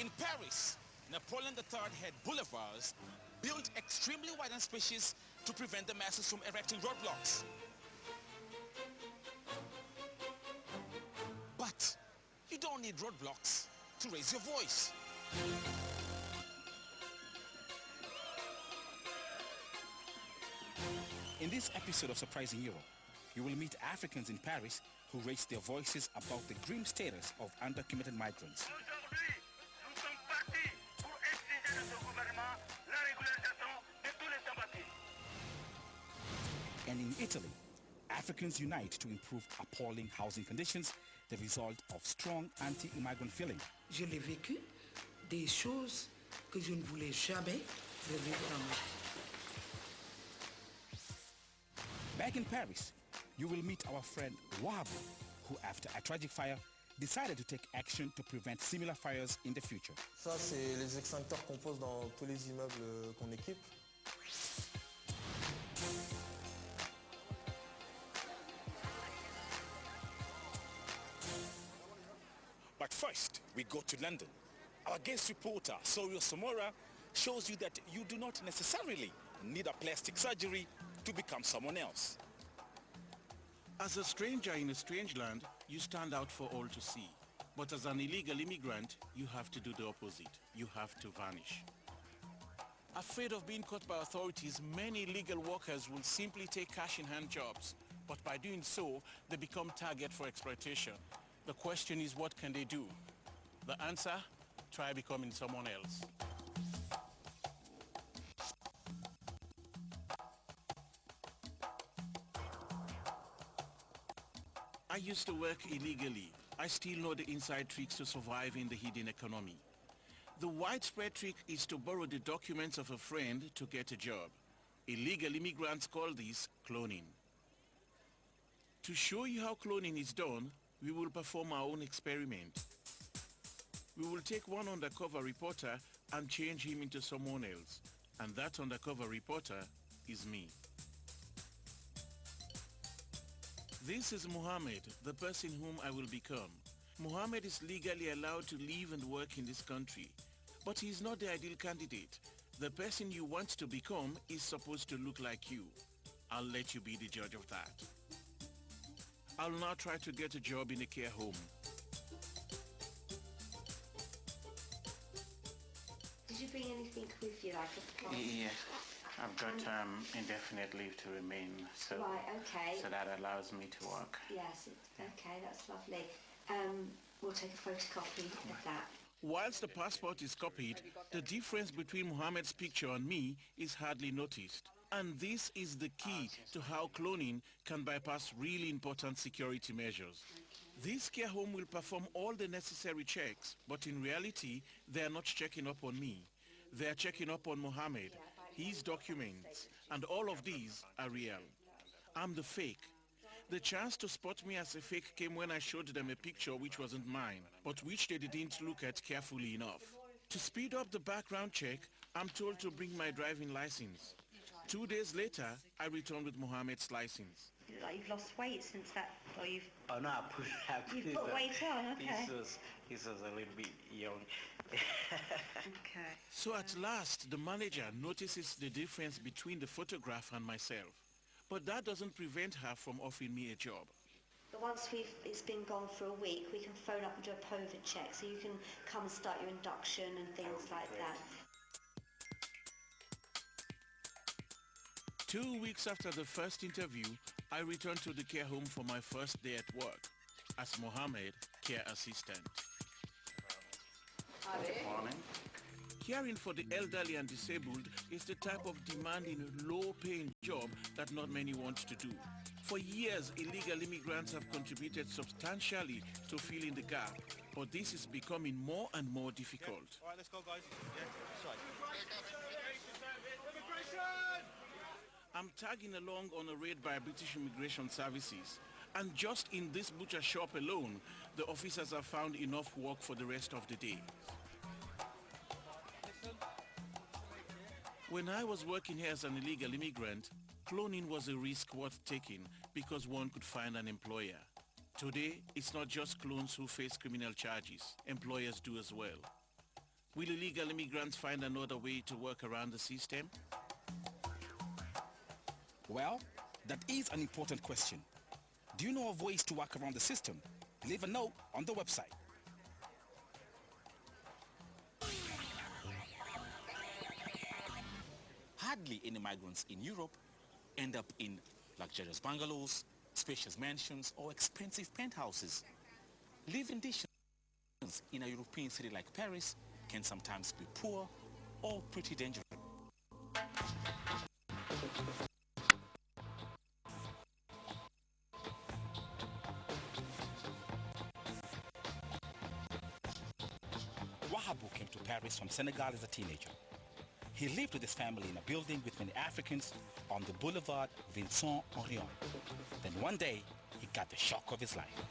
In Paris, Napoleon III had boulevards built extremely wide and spacious to prevent the masses from erecting roadblocks. But you don't need roadblocks to raise your voice. In this episode of Surprising Europe, you will meet Africans in Paris who raise their voices about the grim status of undocumented migrants. And in Italy, Africans unite to improve appalling housing conditions, the result of strong anti-immigrant feeling. Je l'ai vécu, des choses que je ne voulais jamais vivre dans ma vie. Back in Paris, you will meet our friend Wahab, who after a tragic fire, decided to take action to prevent similar fires in the future. Ça, c'est les extincteurs qu'on pose dans tous les immeubles qu'on équipe. But first, we go to London. Our guest reporter, Sorio Samora, shows you that you do not necessarily need a plastic surgery to become someone else. As a stranger in a strange land, you stand out for all to see. But as an illegal immigrant, you have to do the opposite. You have to vanish. Afraid of being caught by authorities, many illegal workers will simply take cash-in-hand jobs. But by doing so, they become target for exploitation. The question is, what can they do? The answer? Try becoming someone else. I used to work illegally. I still know the inside tricks to survive in the hidden economy. The widespread trick is to borrow the documents of a friend to get a job. Illegal immigrants call this cloning. To show you how cloning is done, we will perform our own experiment. We will take one undercover reporter and change him into someone else. And that undercover reporter is me. This is Mohammed, the person whom I will become. Mohammed is legally allowed to live and work in this country, but he is not the ideal candidate. The person you want to become is supposed to look like you. I'll let you be the judge of that. I'll now try to get a job in a care home. Did you bring anything with you, like a passport? Yes. I've got indefinite leave to remain, so, right, okay. So that allows me to work. Yes, okay, that's lovely. We'll take a photocopy of that. Whilst the passport is copied, the difference between Mohammed's picture and me is hardly noticed. And this is the key to how cloning can bypass really important security measures. This care home will perform all the necessary checks, but in reality, they are not checking up on me. They are checking up on Mohammed, his documents, and all of these are real. I'm the fake. The chance to spot me as a fake came when I showed them a picture which wasn't mine, but which they didn't look at carefully enough. To speed up the background check, I'm told to bring my driving license. 2 days later, I returned with Mohammed's license. Like you've lost weight since that, or you've... Oh no, I put You've put weight on, okay. He was a little bit young. Okay. So at last, the manager notices the difference between the photograph and myself. But that doesn't prevent her from offering me a job. But once it's been gone for a week, we can phone up and do a COVID check, so you can come and start your induction and things like that. 2 weeks after the first interview, I returned to the care home for my first day at work as Mohammed, care assistant. Good morning. Caring for the elderly and disabled is the type of demanding, low-paying job that not many want to do. For years, illegal immigrants have contributed substantially to filling the gap, but this is becoming more and more difficult. All right, let's go, guys. I'm tagging along on a raid by British Immigration Services, and just in this butcher shop alone, the officers have found enough work for the rest of the day. When I was working here as an illegal immigrant, cloning was a risk worth taking because one could find an employer. Today, it's not just clones who face criminal charges. Employers do as well. Will illegal immigrants find another way to work around the system? Well, that is an important question. Do you know of ways to work around the system? Leave a note on the website. Hardly any migrants in Europe end up in luxurious bungalows, spacious mansions, or expensive penthouses. Living conditions in a European city like Paris can sometimes be poor or pretty dangerous. Wahabou came to Paris from Senegal as a teenager. He lived with his family in a building with many Africans on the boulevard Vincent Aurion. Then one day, he got the shock of his life.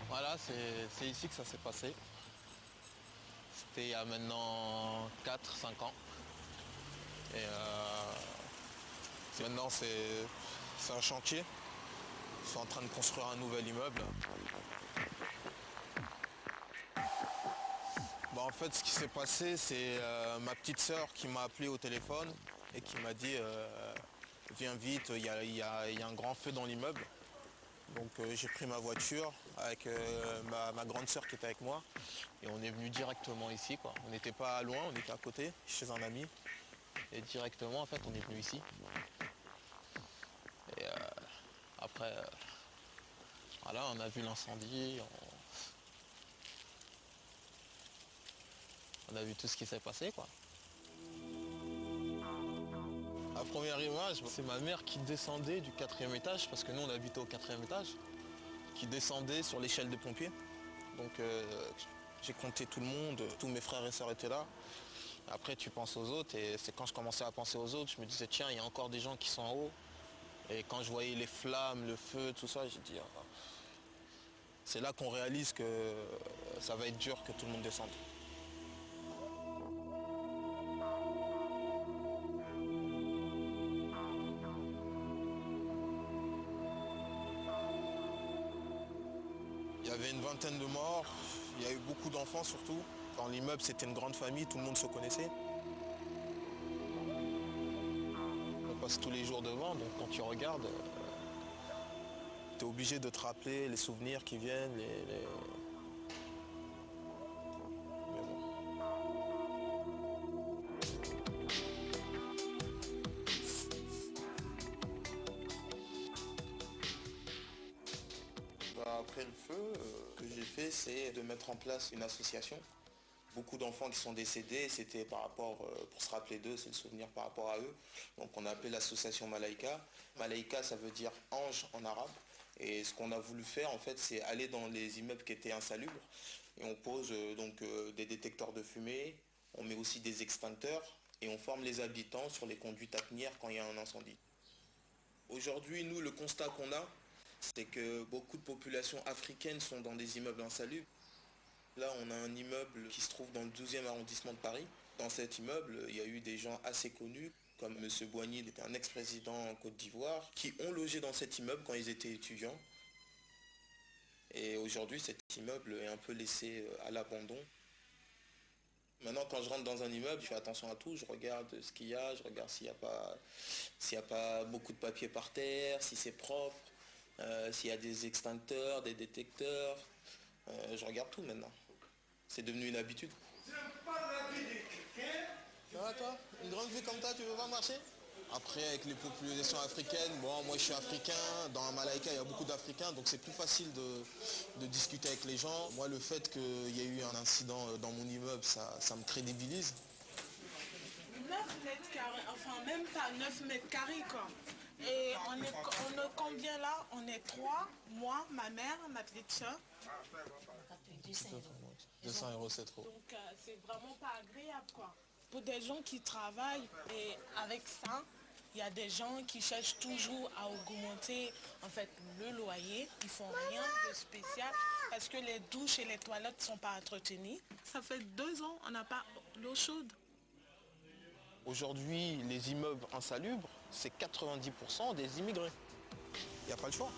Voilà, c'est ici que ça s'est passé. C'était il y a maintenant 4-5 ans. Et maintenant c'est un chantier. Ils sont en train de construire un nouvel immeuble. Bon, en fait, ce qui s'est passé, c'est ma petite sœur qui m'a appelé au téléphone et qui m'a dit viens vite, il y a un grand feu dans l'immeuble. Donc j'ai pris ma voiture avec ma grande sœur qui était avec moi et on est venu directement ici, quoi. On n'était pas loin, on était à côté, chez un ami. Et directement, en fait, on est venu ici. Et après, voilà, on a vu l'incendie, on a vu tout ce qui s'est passé, quoi. La première image, c'est ma mère qui descendait du 4e étage, parce que nous on habitait au 4e étage, qui descendait sur l'échelle des pompiers. Donc j'ai compté tout le monde, tous mes frères et sœurs étaient là. Après tu penses aux autres et c'est quand je commençais à penser aux autres, je me disais tiens, il y a encore des gens qui sont en haut. Et quand je voyais les flammes, le feu, tout ça, j'ai dit ah, c'est là qu'on réalise que ça va être dur que tout le monde descende. Il y avait une vingtaine de morts, il y a eu beaucoup d'enfants surtout. Dans l'immeuble, c'était une grande famille, tout le monde se connaissait. On passe tous les jours devant, donc quand tu regardes, tu es obligé de te rappeler les souvenirs qui viennent. Mais bon. Après le feu, ce que j'ai fait, c'est de mettre en place une association. Beaucoup d'enfants qui sont décédés, c'était par rapport, pour se rappeler d'eux, c'est le souvenir par rapport à eux. Donc on a appelé l'association Malaïka. Malaïka, ça veut dire ange en arabe. Et ce qu'on a voulu faire, en fait, c'est aller dans les immeubles qui étaient insalubres. Et on pose des détecteurs de fumée, on met aussi des extincteurs et on forme les habitants sur les conduites à tenir quand il y a un incendie. Aujourd'hui, nous, le constat qu'on a, c'est que beaucoup de populations africaines sont dans des immeubles insalubres. Là, on a un immeuble qui se trouve dans le 12e arrondissement de Paris. Dans cet immeuble, il y a eu des gens assez connus, comme M. Boigny, qui était un ex-président en Côte d'Ivoire, qui ont logé dans cet immeuble quand ils étaient étudiants. Et aujourd'hui, cet immeuble est un peu laissé à l'abandon. Maintenant, quand je rentre dans un immeuble, je fais attention à tout. Je regarde ce qu'il y a, je regarde s'il n'y a pas beaucoup de papier par terre, si c'est propre, s'il y a des extincteurs, des détecteurs. Je regarde tout maintenant. C'est devenu une habitude. Ça va toi? Une grande vie comme toi, tu veux pas marcher? Après, avec les populations africaines, bon, moi je suis africain, dans Malaïka il y a beaucoup d'Africains, donc c'est plus facile de discuter avec les gens. Moi, le fait qu'il y ait eu un incident dans mon immeuble, ça me crédibilise. 9 mètres carrés, enfin même pas 9 mètres carrés quoi. Et on est combien là? On est 3, moi, ma mère, ma petite soeur. 200 euros, c'est trop. Donc c'est vraiment pas agréable quoi. Pour des gens qui travaillent et avec ça, il y a des gens qui cherchent toujours à augmenter en fait le loyer. Ils font rien de spécial parce que les douches et les toilettes ne sont pas entretenues. Ça fait 2 ans, on n'a pas l'eau chaude. Aujourd'hui, les immeubles insalubres, c'est 90% des immigrés. Il n'y a pas le choix.